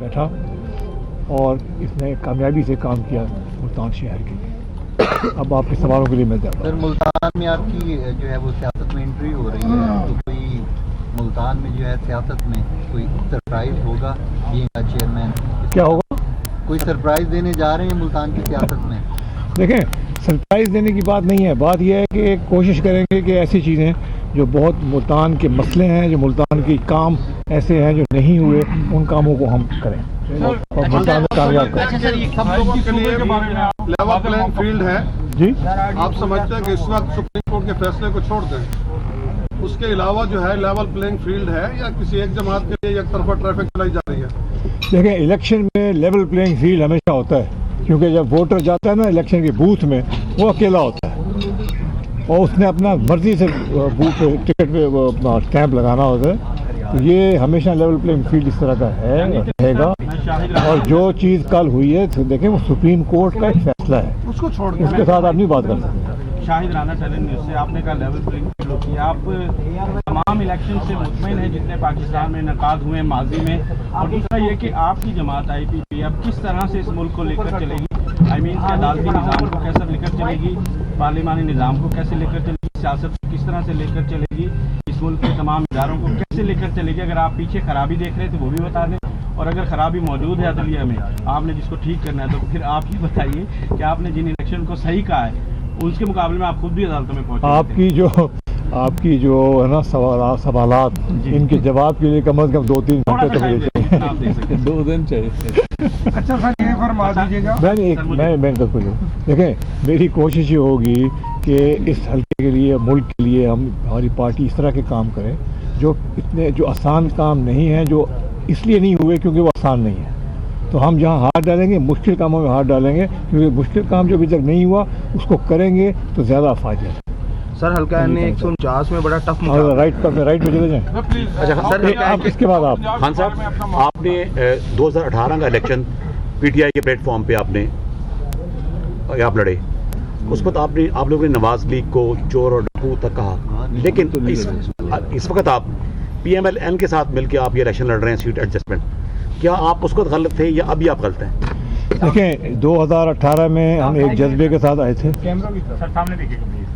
بیٹھا اور اس نے کامیابی سے کام کیا ملتان شہر کے لیے. اب آپ کے سوالوں کے لیے میں جاتا سر ملتان میں آپ کی جو ہے وہ سیاست میں انٹری ہو رہی ہے تو کوئی ملتان میں جو ہے سیاست میں کوئی سرپرائز ہوگا بینگ چیئرمین؟ کیا ہوگا؟ کوئی سرپرائز دینے جا رہے ہیں ملتان کی سیاست میں؟ دیکھیں سرپرائز دینے کی بات نہیں ہے، بات یہ ہے کہ کوشش کریں گے کہ ایسی چیزیں جو بہت ملتان کے مسئلے ہیں، جو ملتان کے کام ایسے ہیں جو نہیں ہوئے، ان کاموں کو ہم کریں اور ملتان میں کامیاب کریں. لیول پلینگ فیلڈ ہے جی آپ سمجھتے ہیں کہ اس وقت سپریم کورٹ کے فیصلے کو چھوڑ دیں، اس کے علاوہ جو ہے لیول پلینگ فیلڈ ہے یا کسی ایک جماعت کے لیے ایک طرفہ ٹریفک چلائی جا رہی ہے؟ دیکھیں الیکشن میں لیول پلینگ فیلڈ ہمیشہ ہوتا ہے، کیونکہ جب ووٹر جاتا ہے نا الیکشن کے بوتھ میں وہ اکیلا ہوتا ہے اور اس نے اپنا مرضی سے بوتھ پہ ٹکٹ پہ اسٹیمپ لگانا ہوتا ہے. تو یہ ہمیشہ لیول پلینگ فیلڈ اس طرح کا ہے اور رہے گا. اور جو چیز کل ہوئی ہے دیکھیں وہ سپریم کورٹ کا ایک فیصلہ ہے، اس کو چھوڑ اس کے ساتھ آپ نہیں بات کر سکتے. شاہد رانا ٹیلن نیوز سے آپ نے کہا لیول پلینگ فیلڈ ہوتی ہے، آپ تمام الیکشن سے مطمئن ہیں جتنے پاکستان میں انعقاد ہوئے ماضی میں؟ اور دوسرا یہ کہ آپ کی جماعت آئی پی پی اب کس طرح سے اس ملک کو لے کر چلے گی؟ آئی مین عدالتی نظام کو کیسے لے کر چلے گی، پارلیمانی نظام کو کیسے لے کر چلے گی، سیاست کو کس طرح سے لے کر چلے گی، اس ملک کے تمام اداروں کو کیسے لے کر چلے گی؟ اگر آپ پیچھے خرابی دیکھ رہے تھے وہ بھی بتا دیں، اور اگر خرابی موجود ہے عدلیہ میں آپ نے جس کو ٹھیک کرنا ہے تو پھر آپ یہ بتائیے کہ آپ نے جن الیکشن کو صحیح کہا ہے اس کے مقابلے میں آپ خود بھی عدالتوں میں پہنچے. آپ کی جو ہے نا سوالات ان کے جواب کے لیے کم از کم 2-3 گھنٹے تو مجھے چاہیے. 2 دن چاہیے. اچھا سر یہ فرما دیجیے گا. میں دیکھیں میری کوشش یہ ہوگی کہ اس حلقے کے لیے ملک کے لیے ہماری پارٹی اس طرح کے کام کرے جو آسان کام نہیں ہیں، جو اس لیے نہیں ہوئے کیونکہ وہ آسان نہیں ہے. تو ہم جہاں ہاتھ ڈالیں گے مشکل کاموں میں ہاتھ ڈالیں گے، کیونکہ مشکل کام جو ابھی تک نہیں ہوا اس کو کریں گے تو زیادہ فائدہ ہے. سر حلقہ نے 149 میں بڑا ٹف رائٹ پہ چلے جائیں. اچھا سر آپ اس کے بعد خان صاحب آپ نے 2018 کا الیکشن پی ٹی آئی کے پلیٹ فارم پہ آپ لڑے، اس وقت آپ لوگوں نے نواز لیگ کو چور اور ڈاکو تک کہا، لیکن اس وقت آپ پی ایم ایل این کے ساتھ مل کے آپ یہ الیکشن لڑ رہے ہیں سیٹ ایڈجسٹمنٹ، کیا آپ اس وقت غلط تھے یا ابھی آپ غلط ہیں؟ دیکھیں 2018 میں ہم ایک جذبے کے ساتھ آئے تھے.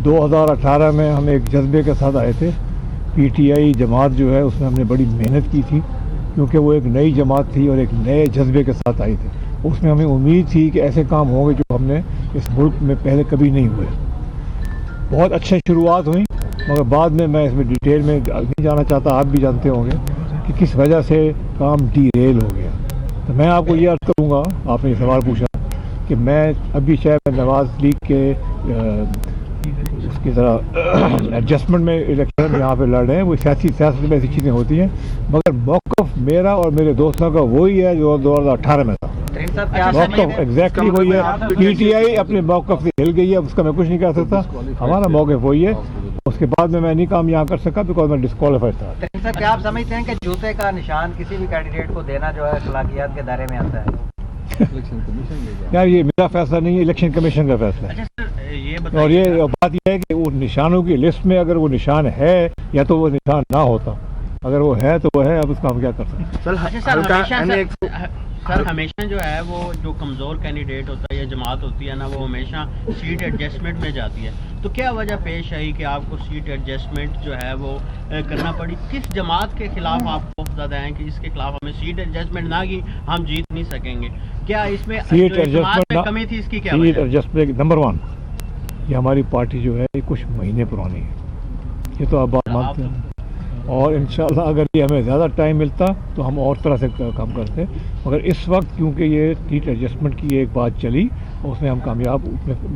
2018 میں ہم ایک جذبے کے ساتھ آئے تھے. پی ٹی آئی جماعت جو ہے اس میں ہم نے بڑی محنت کی تھی، کیونکہ وہ ایک نئی جماعت تھی اور ایک نئے جذبے کے ساتھ آئی تھی. اس میں ہمیں امید تھی کہ ایسے کام ہوں گے جو ہم نے اس ملک میں پہلے کبھی نہیں ہوئے. بہت اچھے شروعات ہوئیں، مگر بعد میں اس میں ڈیٹیل میں نہیں جانا چاہتا، آپ بھی جانتے ہوں گے کہ کس وجہ سے کام ڈی ریل ہو گیا. تو میں آپ کو یہ عرض کروں گا، آپ نے یہ سوال پوچھا کہ میں ابھی شاید نواز لیگ کے اس کی طرح ایڈجسٹمنٹ میں الیکشن یہاں پہ لڑ رہے ہیں. وہ سیاست میں ایسی چیزیں ہوتی ہیں، مگر موقف میرا اور میرے دوستوں کا وہی ہے جو 2018 میں تھا. موقف ایگزیکٹلی وہی ہے. پی ٹی آئی اپنے موقف سے ہل گئی ہے، اس کا میں کچھ نہیں کر سکتا. ہمارا موقف وہی ہے. اس کے بعد میں نہیں کام یہاں کر سکا بیکاز میں ڈسکوالیفائی تھا. کیا آپ سمجھتے ہیں کہ جوتے کا نشان کسی بھی کینڈیڈیٹ کو دینا جو ہے اخلاقیات کے دائرے میں آتا ہے؟ یار یہ میرا فیصلہ نہیں ہے، الیکشن کمیشن کا فیصلہ ہے. اور یہ بات یہ ہے کہ وہ نشانوں کی لسٹ میں اگر وہ نشان ہے یا تو وہ نشان نہ ہوتا، اگر وہ ہے تو وہ ہے. اب اس کا ہم کیا کر سکتے ہیں؟ سر ہمیشہ جو ہے وہ جو کمزور کینڈیڈیٹ ہوتا ہے یا جماعت ہوتی ہے نا، وہ ہمیشہ سیٹ ایڈجسٹمنٹ میں جاتی ہے. تو کیا وجہ پیش آئی کہ آپ کو سیٹ ایڈجسٹمنٹ جو ہے وہ کرنا پڑی؟ کس جماعت کے خلاف آپ کو زیادہ ہیں کہ اس کے خلاف ہمیں سیٹ ایڈجسٹمنٹ نہ کی ہم جیت نہیں سکیں گے؟ کیا اس میں سیٹ ایڈجسٹمنٹ کمی تھی؟ اس کی کیا سیٹ ایڈجسٹمنٹ نمبر 1 یہ ہماری پارٹی جو ہے یہ کچھ مہینے پرانی ہے، یہ تو آپ بات مانتے ہیں. اور انشاءاللہ اگر یہ ہمیں زیادہ ٹائم ملتا تو ہم اور طرح سے کام کرتے، مگر اس وقت کیونکہ یہ سیٹ ایڈجسٹمنٹ کی ایک بات چلی اور اس میں ہم کامیاب،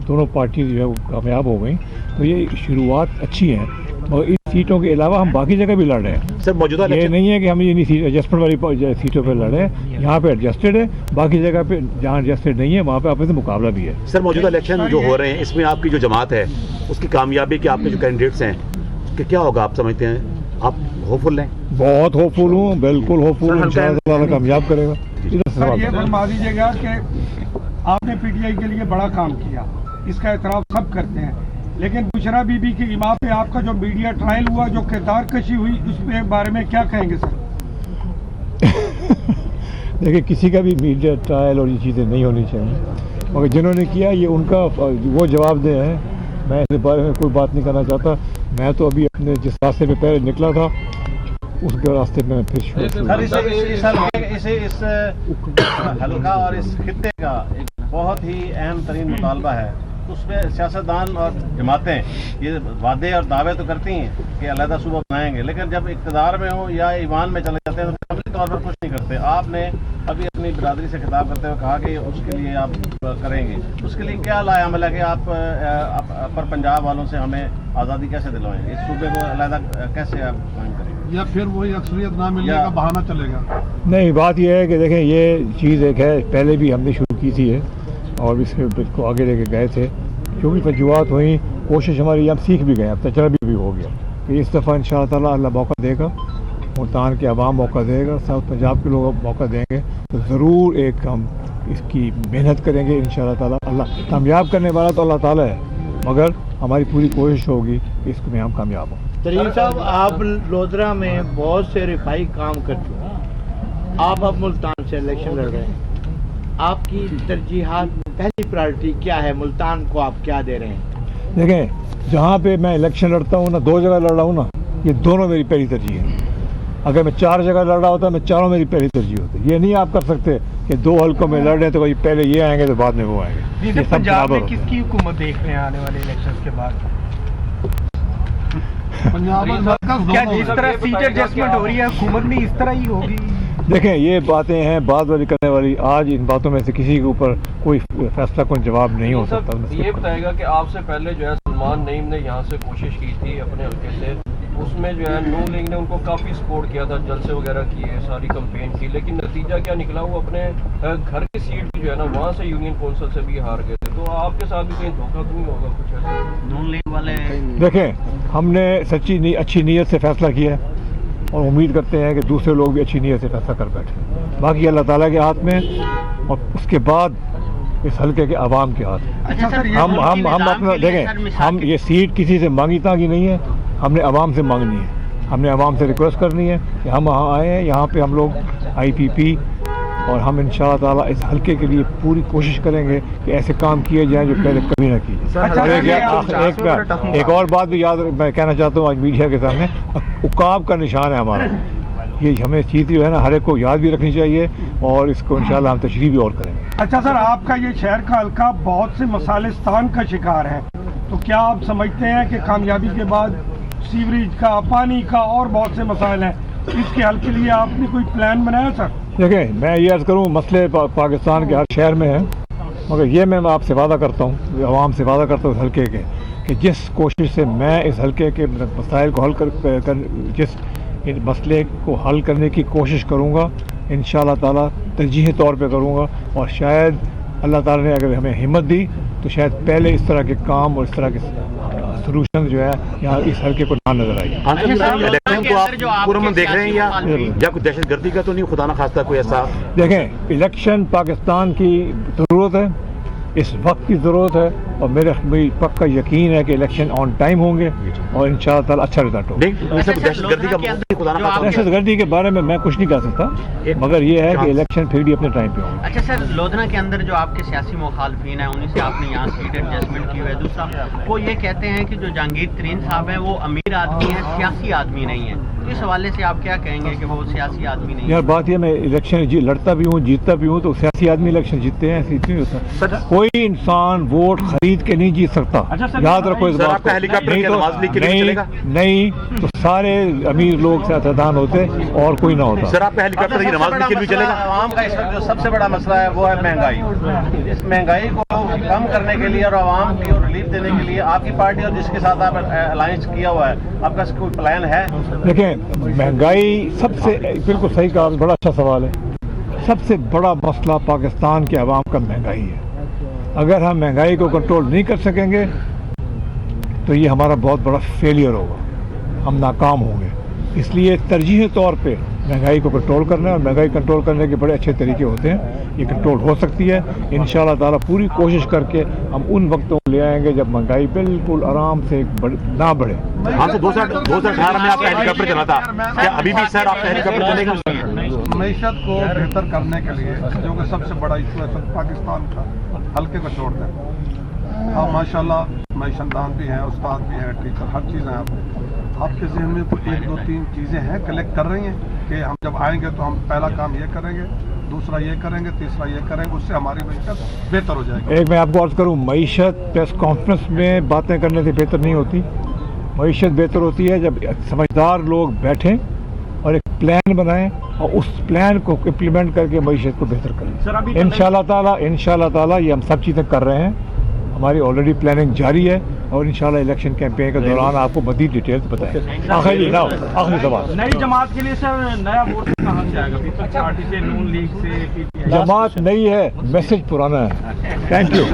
دونوں پارٹیز جو ہے وہ کامیاب ہو گئیں، تو یہ شروعات اچھی ہیں. اور ان سیٹوں کے علاوہ ہم باقی جگہ بھی لڑ رہے ہیں. سر موجودہ یہ نہیں ہے کہ ہم یہ سیٹ ایڈجسٹمنٹ والی سیٹوں پہ لڑ رہے ہیں، یہاں پہ ایڈجسٹڈ ہے، باقی جگہ پہ جہاں ایڈجسٹڈ نہیں ہے وہاں پہ آپس میں مقابلہ بھی ہے. سر موجودہ الیکشن جو ہو رہے ہیں اس میں آپ کی جو جماعت ہے اس کی کامیابی کے آپ کے جو کینڈیڈیٹس ہیں کہ کیا ہوگا آپ سمجھتے ہیں؟ آپ ہوپ فل ہیں؟ بہت ہوپ فل ہوں، بالکل ہوپ فل ہوں، انشاءاللہ تعالیٰ کامیاب کرے گا. سر یہ فرما دیجیے گا کہ آپ نے پی ٹی آئی کے لیے بڑا کام کیا، اس کا اعتراف سب کرتے ہیں، لیکن بشرا بی بی کی امام پہ آپ کا جو میڈیا ٹرائل ہوا، جو کردار کشی ہوئی، اس کے بارے میں کیا کہیں گے سر؟ देखिए किसी का भी मीडिया ट्रायल और ये चीज़ें नहीं होनी चाहिए, मगर जिन्होंने किया ये उनका वो जवाब दे हैं। मैं इस बारे में कोई बात नहीं करना चाहता। मैं तो अभी अपने जिस रास्ते पे पहले निकला था उसके रास्ते में फिर सर इस हल्का और इस खित्ते का एक बहुत ही अहम तरीन मुतालबा है। उसमें सियासतदान और जमातें ये वादे और दावे तो करती हैं कि अलहदा सूबा बनाएंगे, लेकिन जब इक़्तिदार में हो या ईमान में चले जाते हैं तो अमली तौर पर कुछ नहीं करते। आपने अभी अपनी बिरादरी से खिताब करते हुए कहा कि उसके लिए आप करेंगे, उसके लिए क्या लाया अमल है कि आप अपर पंजाब वालों से हमें आज़ादी कैसे दिलवाएंगे, इस सूबे को अलहदा कैसे आप कायम करेंगे, या फिर वही अक्सरियत ना मिलने का बहाना चलेगा? नहीं, बात यह है कि देखें ये चीज़ एक है, पहले भी हमने शुरू की थी और इसको आगे लेके गए थे। जो भी वजूहत हुई, कोशिश हमारी, हम सीख भी गए, अब तजर्बा भी हो गया कि इस दफ़ा इंशाअल्लाह ताला अल्लाह मौका देगा, मुल्तान के अवाम मौका देगा, साउथ पंजाब के लोग मौका देंगे, तो ज़रूर एक हम इसकी मेहनत करेंगे इंशाअल्लाह ताला। अल्लाह कामयाब करने वाला तो अल्लाह ताला है, मगर हमारी पूरी कोशिश होगी कि इसमें हम कामयाब हों। तरीन साहब, आप लोधरा में बहुत से रिफाई काम कर चुके हैं, आप अब मुल्तान से इलेक्शन लड़ रहे हैं, आपकी तरजीहात, पहली प्रायोरिटी क्या है? मुल्तान को आप क्या दे रहे हैं? देखें, जहाँ पे मैं इलेक्शन लड़ता हूँ ना, 2 जगह लड़ रहा हूँ ना, ये दोनों मेरी पहली तरजीह है। अगर मैं 4 जगह लड़ रहा होता, मैं चारों मेरी पहली तरजीह होती। ये नहीं आप कर सकते कि 2 हल्कों में लड़ रहे हैं तो कोई पहले ये आएंगे तो बाद में वो आएंगे। ये सब पंजाब में बराबर किसकी हुकूमत देख रहे हैं आने वाले इलेक्शन के बाद? पंजाब में मरकज़ क्या दोनों जिस है। तरह सीट एडजस्टमेंट हो रही है हुकूमत में इस तरह ही होगी? देखें, ये बातें हैं बात वाली करने वाली। आज इन बातों में से किसी के ऊपर कोई फैसला, कोई जवाब नहीं हो सकता। ये बताएगा कि आपसे पहले जो है सलमान नईम ने यहाँ से कोशिश की थी अपने हल्के से, उसमें जो है नून लीग ने उनको काफ़ी सपोर्ट किया था, जलसे वगैरह किए, सारी कंपेन की, लेकिन नतीजा क्या निकला, वो अपने घर की सीट भी जो है ना वहाँ से यूनियन कौंसिल से भी हार गए थे। तो आपके साथ भी कहीं धोखा तो नहीं होगा कुछ ऐसा? नून लीग वाले देखें, हमने सच्ची अच्छी नीयत से फैसला किया है और उम्मीद करते हैं कि दूसरे लोग भी अच्छी नीयत से फैसला कर बैठे। बाकी अल्लाह ताला के हाथ में और उसके बाद इस हल्के के अवाम के हाथ में। अच्छा सर, हम अपना देखें, हम ये सीट किसी से मांगी तांगी नहीं है, हमने अवाम से मांगनी है। हमने अवाम से रिक्वेस्ट करनी है कि हम वहाँ आए हैं, यहाँ पे हम लोग IPP और हम इंशाअल्लाह ताला इस हल्के के लिए पूरी कोशिश करेंगे कि ऐसे काम किए जाएं जो पहले कभी ना किए जाए। एक और बात भी याद मैं कहना चाहता हूँ आज मीडिया के सामने, उकाब का निशान है हमारा। ये हमें चीज़ जो है ना हर एक को याद भी रखनी चाहिए और इसको इंशाअल्लाह हम तशरीह भी और करेंगे। अच्छा सर, आपका ये शहर का हल्का बहुत से मसालिस्तान का शिकार है, तो क्या आप समझते हैं कि कामयाबी के बाद सीवरेज का, पानी का और बहुत से मसाइल हैं, इसके हल के लिए आपने कोई प्लान बनाया सर? देखें, मैं ये अर्ज़ करूँ, मसले पाकिस्तान के हर शहर में हैं, मगर ये मैं आपसे वादा करता हूँ, आवाम से वादा करता हूँ इस हल्के के, कि जिस कोशिश से मैं इस हल्के के मसाइल को हल जिस इन मसले को हल करने की कोशिश करूँगा, इंशाअल्लाह ताला तरजीही तौर पे करूँगा। और शायद अल्लाह ताला ने अगर हमें हिम्मत दी तो शायद पहले इस तरह के काम और इस तरह के सलूशन जो है यहाँ इस हल्के को ना नजर आई। इलेक्शन को आप पूरा देख रहे हैं या कोई दहशतगर्दी का तो नहीं, खुदा ना खास्ता कोई ऐसा? देखें, इलेक्शन पाकिस्तान की ज़रूरत है, इस वक्त की ज़रूरत है, और मेरी पक्का यकीन है कि इलेक्शन ऑन टाइम होंगे और इंशाअल्लाह ताला अच्छा रिजल्ट होगा। दहशतगर्दी के बारे में मैं कुछ नहीं कह सकता, मगर ये है कि इलेक्शन फिर भी अपने टाइम पे होंगे। अच्छा सर, लोधना के अंदर जो आपके सियासी मुखालफिन हैं उन्हीं से आपने यहाँ सीट एडजस्टमेंट की हुई है। दूसरा, वो ये कहते हैं कि जो जहांगीर तरीन साहब हैं वो अमीर आदमी हैं, सियासी आदमी नहीं है। इस हवाले से आप क्या कहेंगे कि वो सियासी आदमी नहीं है? यार बात ये, मैं इलेक्शन लड़ता भी हूँ, जीतता भी हूँ, तो सियासी आदमी इलेक्शन जीतते हैं, ऐसे नहीं होता। कोई इंसान वोट खरीद के नहीं जीत सकता, याद रखो इस बात को। नहीं तो सारे अमीर लोग सियासतदान होते और कोई ना होता। सर, आपका हेलीकॉप्टर की नमाज के लिए भी चलेगा? आवाम का इस वक्त जो सबसे बड़ा मसला है वो है महंगाई। इस महंगाई को कम करने के लिए और आवाम की रिलीफ देने के लिए आपकी पार्टी और जिसके साथ आप अलायंस किया हुआ है, आपका कोई प्लान है? देखें, महंगाई सबसे, बिल्कुल सही कहा, बड़ा अच्छा सवाल है। सबसे बड़ा मसला पाकिस्तान के अवाम का महंगाई है। अगर हम महंगाई को कंट्रोल नहीं कर सकेंगे तो ये हमारा बहुत बड़ा फेलियर होगा, हम नाकाम होंगे। इसलिए तरजीही तौर पे महंगाई को कंट्रोल करना है, और महंगाई कंट्रोल करने के बड़े अच्छे तरीके होते हैं, ये कंट्रोल हो सकती है इंशाअल्लाह ताला। पूरी कोशिश करके हम उन वक्तों ले आएंगे जब महंगाई बिल्कुल आराम से ना बढ़े। हाँ, तो 2018 में आपका हेलीकॉप्टर चला था, क्या अभी भी सर आपका हेलीकॉप्टर चलेगा? मीशत को बेहतर करने के लिए जो कि सबसे बड़ा इशू है पाकिस्तान का, हल्के को छोड़ दें। हाँ माशाल्लाह मैशनदान भी हैं, उस्ताद भी हैं, टीचर, हर चीज़ है। आपके जहन में कोई 1 2 3 चीज़ें हैं कलेक्ट कर रही हैं कि हम जब आएंगे तो हम पहला काम ये करेंगे, दूसरा ये करेंगे, तीसरा ये करेंगे, उससे हमारी मीशत बेहतर हो जाएगी। एक मैं आपको अर्ज़ करूँ, मईशत प्रेस कॉन्फ्रेंस में बातें करने से बेहतर नहीं होती। मईशत बेहतर होती है जब समझदार लोग बैठें और एक प्लान बनाएं और उस प्लान को इम्प्लीमेंट करके मईशत को बेहतर करें। इंशाल्लाह ताला ये हम सब चीज़ें कर रहे हैं। हमारी ऑलरेडी प्लानिंग जारी है और इंशाल्लाह इलेक्शन कैंपेन के दौरान आपको मज़ीद डिटेल्स बताएंगे। आखिरी सवाल, नई जमात के लिए सर नया वोट कहाँ से आएगा? पीपल्स पार्टी से, नून लीग से, PTI? जमात नई है, मैसेज पुराना है। Thank you.